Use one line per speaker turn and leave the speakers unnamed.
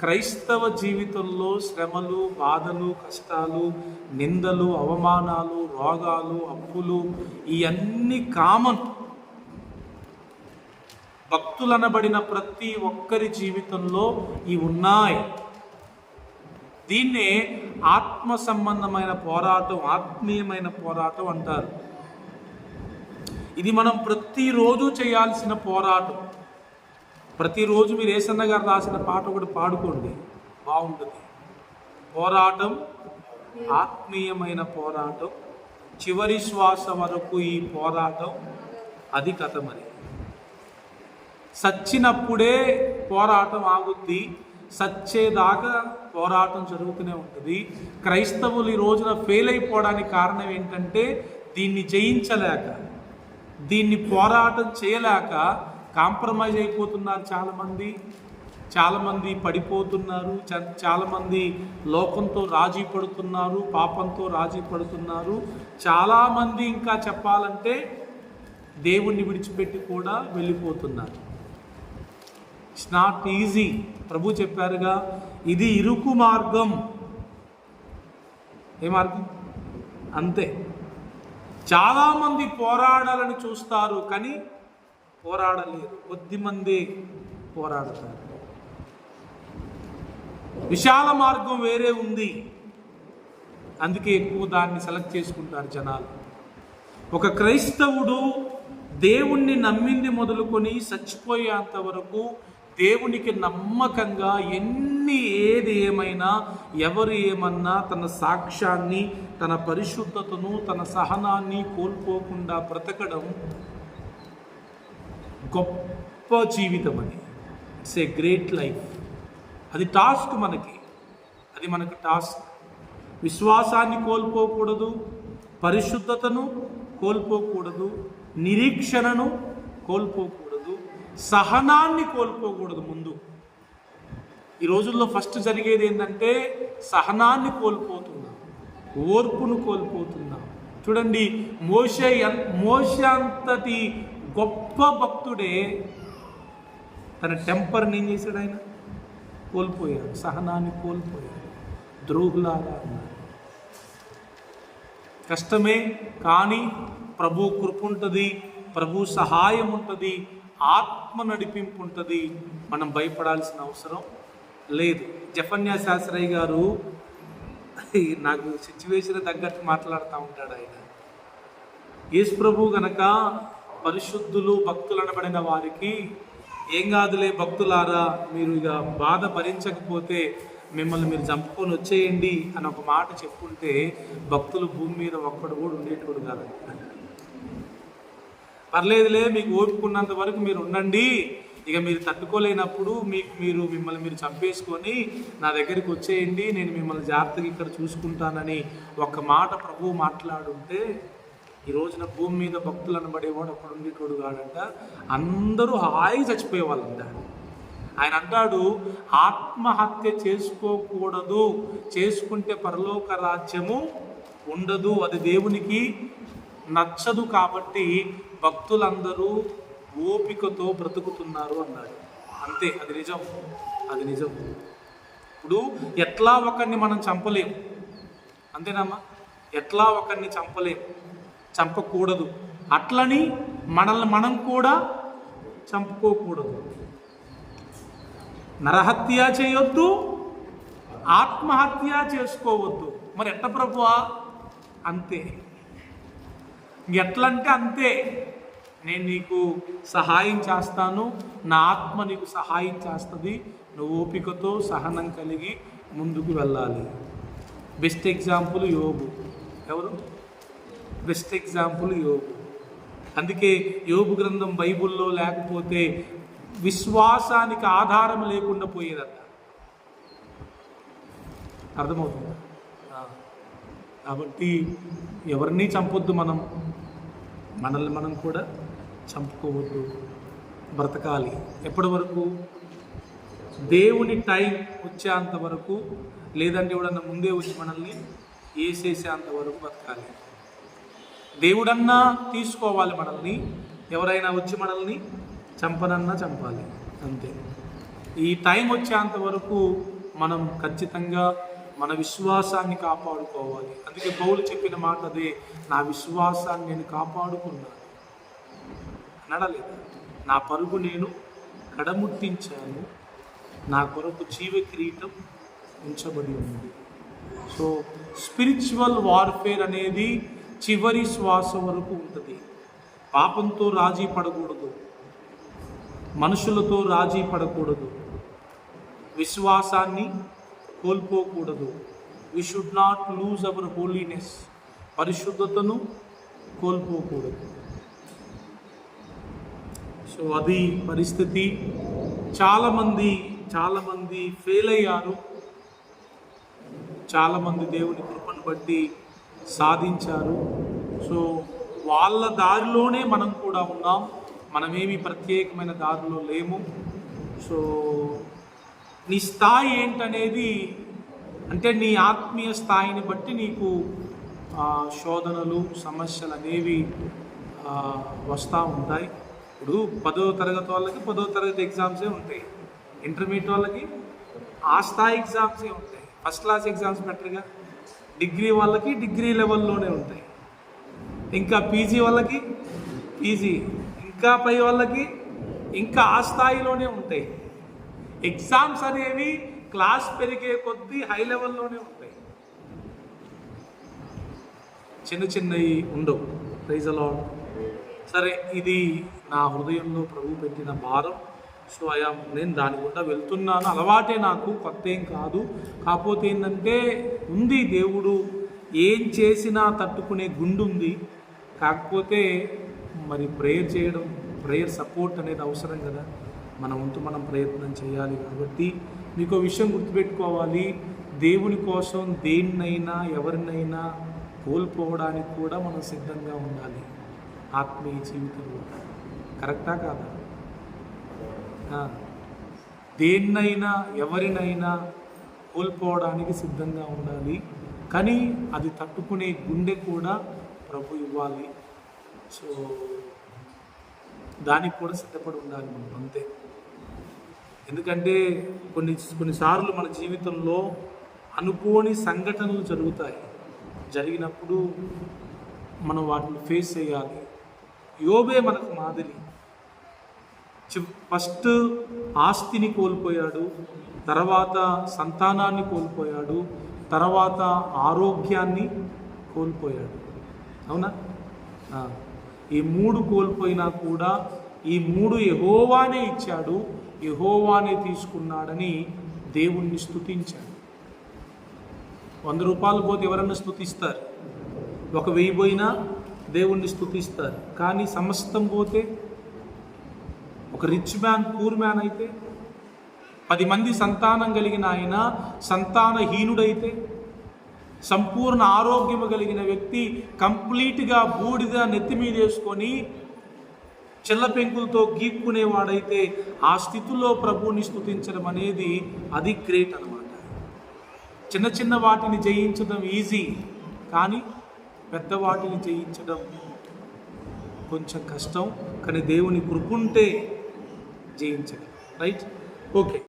క్రైస్తవ జీవితంలో శ్రమలు, బాధలు, కష్టాలు, నిందలు, అవమానాలు, రోగాలు, అప్పులు ఇవన్నీ కామన్. భక్తులనబడిన ప్రతి ఒక్కరి జీవితంలో ఇవి ఉన్నాయి. దీన్నే ఆత్మ సంబంధమైన పోరాటం, ఆత్మీయమైన పోరాటం అంటారు. ఇది మనం ప్రతిరోజు చేయాల్సిన పోరాటం. ప్రతిరోజు మీరు ఏసన్న గారు రాసిన పాట ఒకటి పాడుకోండి, బాగుంటుంది. పోరాటం, ఆత్మీయమైన పోరాటం, చివరి శ్వాస వరకు ఈ పోరాటం, అది కథ. మరి సచ్చినప్పుడే పోరాటం ఆగుద్ది, సచ్చేదాకా పోరాటం జరుగుతూనే ఉంటుంది. క్రైస్తవులు ఈ రోజున ఫెయిల్ అయిపోవడానికి కారణం ఏంటంటే దీన్ని జయించలేక, దీన్ని పోరాటం చేయలేక కాంప్రమైజ్ అయిపోతున్నారు. చాలామంది పడిపోతున్నారు. చాలామంది లోకంతో రాజీ పడుతున్నారు, పాపంతో రాజీ పడుతున్నారు. చాలామంది ఇంకా చెప్పాలంటే దేవుణ్ణి విడిచిపెట్టి కూడా వెళ్ళిపోతున్నారు. It's not easy. ప్రభు చెప్పారుగా, ఇది ఇరుకు మార్గం. ఏ మార్గం? అంతే. చాలామంది పోరాడాలని చూస్తారు కానీ పోరాడలేరు. కొద్దిమంది పోరాడతారు. విశాల మార్గం వేరే ఉంది, అందుకే ఎక్కువ దాన్ని సెలెక్ట్ చేసుకుంటారు జనాలు. ఒక క్రైస్తవుడు దేవుణ్ణి నమ్మింది మొదలుకొని చచ్చిపోయేంత వరకు దేవునికి నమ్మకంగా ఏది ఏమైనా, ఎవరు ఏమన్నా తన సాక్ష్యాన్ని, తన పరిశుద్ధతను, తన సహనాన్ని కోల్పోకుండా బ్రతకడం గొప్ప జీవితం. అది ఇట్స్ ఏ గ్రేట్ లైఫ్. అది టాస్క్ మనకి, అది మనకు టాస్క్. విశ్వాసాన్ని కోల్పోకూడదు, పరిశుద్ధతను కోల్పోకూడదు, నిరీక్షణను కోల్పోకూడదు, సహనాన్ని కోల్పోకూడదు. ముందు ఈ రోజుల్లో ఫస్ట్ జరిగేది ఏంటంటే సహనాన్ని కోల్పోతున్నాం, ఓర్పును కోల్పోతున్నాం. చూడండి, మోషే అంతటి గొప్ప భక్తుడే తన టెంపర్ని ఏం చేశాడు? ఆయన కోల్పోయాడు, సహనాన్ని కోల్పోయాడు. ద్రోహులాగా అన్నారు. కష్టమే, కానీ ప్రభు కృప ఉంటుంది, ప్రభు సహాయం ఉంటుంది, ఆత్మ నడిపింపు ఉంటుంది. మనం భయపడాల్సిన అవసరం లేదు. జఫన్యా శాస్త్రయ్య గారు నాకు సిచ్యువేషన్ తగ్గట్టు మాట్లాడుతూ ఉంటాడు. ఆయన యేసు ప్రభు గనక పరిశుద్ధులు, భక్తులు అనబడిన వారికి ఏం కాదులే భక్తులారా, మీరు ఇక బాధ భరించకపోతే మిమ్మల్ని మీరు చంపుకొని వచ్చేయండి అని ఒక మాట చెప్పుకుంటే భక్తులు భూమి మీద ఒక్కడు కూడా ఉండేటోడు కాదండి. పర్లేదులే, మీకు ఓపుకున్నంత వరకు మీరు ఉండండి, ఇక మీరు తట్టుకోలేనప్పుడు మిమ్మల్ని మీరు చంపేసుకొని నా దగ్గరికి వచ్చేయండి, నేను మిమ్మల్ని జాగ్రత్తగా ఇక్కడ చూసుకుంటానని ఒక మాట ప్రభువు మాట్లాడుంటే ఈ రోజున భూమి మీద భక్తులు అనబడేవాడు అక్కడ ఉండేటోడు కాడంట. అందరూ హాయి చచ్చిపోయేవాళ్ళంట. ఆయన అంటాడు, ఆత్మహత్య చేసుకోకూడదు, చేసుకుంటే పరలోక రాజ్యము ఉండదు, అది దేవునికి నచ్చదు. కాబట్టి భక్తులందరూ ఓపికతో బ్రతుకుతున్నారు అన్నాడు. అంతే, అది నిజం, అది నిజం. ఇప్పుడు ఎట్లా ఒకరిని మనం చంపలేం, అంతేనమ్మా? ఎట్లా ఒకరిని చంపకూడదు, అట్లని మనల్ని మనం కూడా చంపుకోకూడదు. నరహత్య చేయొద్దు, ఆత్మహత్య చేసుకోవద్దు. మరి ఎట్ట ప్రభువా? అంతే. ఎట్లంటే అంతే. నేను నీకు సహాయం చేస్తాను, నా ఆత్మ నీకు సహాయం చేస్తుంది, నువ్వు ఓపికతో సహనం కలిగి ముందుకు వెళ్ళాలి. బెస్ట్ ఎగ్జాంపుల్ యోబు. ఎవరు బెస్ట్ ఎగ్జాంపుల్? యోబు. అందుకే యోబు గ్రంథం బైబిల్లో లేకపోతే విశ్వాసానికి ఆధారం లేకుండా పోయేదట. అర్థమవుతుందా? కాబట్టి ఎవరిని చంపొద్దు, మనల్ని మనం కూడా చంపుకోవద్దు, బ్రతకాలి. ఎప్పటి వరకు? దేవుని టైం వచ్చేంత వరకు, లేదంటే ఎవడన్నా ముందే వచ్చి మనల్ని వేసేసేంత వరకు బ్రతకాలి. దేవుడన్నా తీసుకోవాలి మనల్ని, ఎవరైనా వచ్చి మనల్ని చంపనన్నా చంపాలి, అంతే. ఈ టైం వచ్చేంత వరకు మనం ఖచ్చితంగా మన విశ్వాసాన్ని కాపాడుకోవాలి. అందుకే పౌలు చెప్పిన మాట అదే, నా విశ్వాసాన్ని నేను కాపాడుకున్నాను అనడలేదు. నా పరుగు నేను కడముట్టించాను, నా కొరకు జీవ కిరీటం ఉంచబడి ఉంది. సో స్పిరిచువల్ వార్ఫేర్ అనేది చివరి శ్వాస వరకు ఉంటుంది. పాపంతో రాజీ పడకూడదు, మనుషులతో రాజీ పడకూడదు, విశ్వాసాన్ని కోల్పోకూడదు. We should not lose our holiness, పరిశుద్ధతను కోల్పోకూడదు. సో అది పరిస్థితి. చాలామంది ఫెయిల్ అయ్యారు, చాలామంది దేవుని కృపను బట్టి సాధించారు. సో వాళ్ళ దారిలోనే మనం కూడా ఉన్నాం, మనమేమి ప్రత్యేకమైన దారిలో లేము. సో నీ స్థాయి ఏంటనేది, అంటే నీ ఆత్మీయ స్థాయిని బట్టి నీకు శోధనలు, సమస్యలు అనేవి వస్తూ ఉంటాయి. ఇప్పుడు 10వ తరగతి వాళ్ళకి 10వ తరగతి ఎగ్జామ్సే ఉంటాయి, ఇంటర్మీడియట్ వాళ్ళకి ఆ స్థాయి ఎగ్జామ్సే ఉంటాయి, ఫస్ట్ క్లాస్ ఎగ్జామ్స్ బెటర్గా. డిగ్రీ వాళ్ళకి డిగ్రీ లెవెల్లోనే ఉంటాయి, ఇంకా పీజీ వాళ్ళకి పీజీ, ఇంకా పై వాళ్ళకి ఇంకా ఆ స్థాయిలోనే ఉంటాయి. ఎగ్జామ్స్ అనేవి క్లాస్ పెరిగే కొద్దీ హై లెవెల్లోనే ఉంటాయి, చిన్నవి ఉండవు. Praise the lord. సరే, ఇది నా హృదయంలో ప్రభు పెట్టిన భారం. సో నేను దాని గుండా వెళ్తున్నాను, అలవాటే నాకు, కొత్త ఏం కాదు. కాకపోతే ఏంటంటే ఉంది, దేవుడు ఏం చేసినా తట్టుకునే గుండు ఉంది. కాకపోతే మరి ప్రేయర్ చేయడం, ప్రేయర్ సపోర్ట్ అనేది అవసరం కదా. మన వంతు మనం ప్రయత్నం చేయాలి. కాబట్టి మీకు విషయం గుర్తుపెట్టుకోవాలి, దేవుని కోసం దేన్నైనా ఎవరినైనా కోల్పోవడానికి కూడా మనం సిద్ధంగా ఉండాలి ఆత్మీయ జీవితంలో. కరెక్టా కాదా? దేన్నైనా ఎవరినైనా కోల్పోవడానికి సిద్ధంగా ఉండాలి, కానీ అది తట్టుకునే గుండె కూడా ప్రభు ఇవ్వాలి. సో దానికి కూడా సిద్ధపడి ఉండాలి మనం, అంతే. ఎందుకంటే కొన్నిసార్లు మన జీవితంలో అనుకోని సంఘటనలు జరిగినప్పుడు మనం వాటిని ఫేస్ చేయాలి. యోబే మనకు మాదిరి. ఫస్ట్ ఆస్తిని కోల్పోయాడు, తర్వాత సంతానాన్ని కోల్పోయాడు, తర్వాత ఆరోగ్యాన్ని కోల్పోయాడు. అవునా? ఈ 3 కోల్పోయినా కూడా ఈ 3 యెహోవానే ఇచ్చాడు, యెహోవానే తీసుకున్నాడని దేవుణ్ణి స్తుతించాడు. 100 రూపాయలు పోతే ఎవరన్నా స్తుతిస్తారు, 1000 పోయినా దేవుణ్ణి స్తుతిస్తారు. కానీ సమస్తం పోతే, ఒక రిచ్ మ్యాన్ పూర్ మ్యాన్ అయితే, 10 మంది సంతానం కలిగిన ఆయన సంతానహీనుడైతే, సంపూర్ణ ఆరోగ్యము కలిగిన వ్యక్తి కంప్లీట్గా బూడిద నెత్తి మీద వేసుకొని చిల్ల పెంకులతో గీక్కునేవాడైతే, ఆ స్థితిలో ప్రభువుని స్తుతించడం అనేది అది గ్రేట్ అన్నమాట. చిన్న వాటిని జయించడం ఈజీ, కానీ పెద్ద వాటిని జయించడం కొంచెం కష్టం. కానీ దేవుని కృప ఉంటే జయించడం. రైట్? ఓకే.